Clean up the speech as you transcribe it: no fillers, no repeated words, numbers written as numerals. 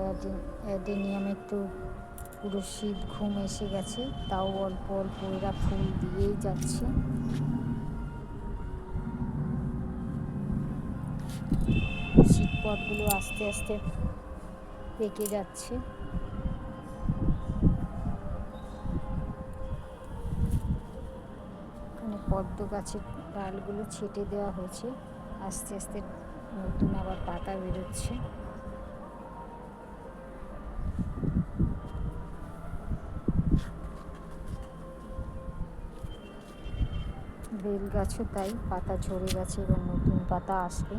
আর অ্যাডেনিয়ামে তো পুরো শীত ঘুম এসে গেছে, তাও অল্প অল্প এরা ফুল দিয়েই যাচ্ছে। শীত পটগুলো আস্তে আস্তে পেকে যাচ্ছে। এখানে পদ্ম গাছের ডালগুলো ছেটে দেওয়া হয়েছে, আস্তে আস্তে নতুন আবার পাতা বেরোচ্ছে। বেল গাছও তাই, পাতা ঝরে গেছে, এবার নতুন পাতা আসবে।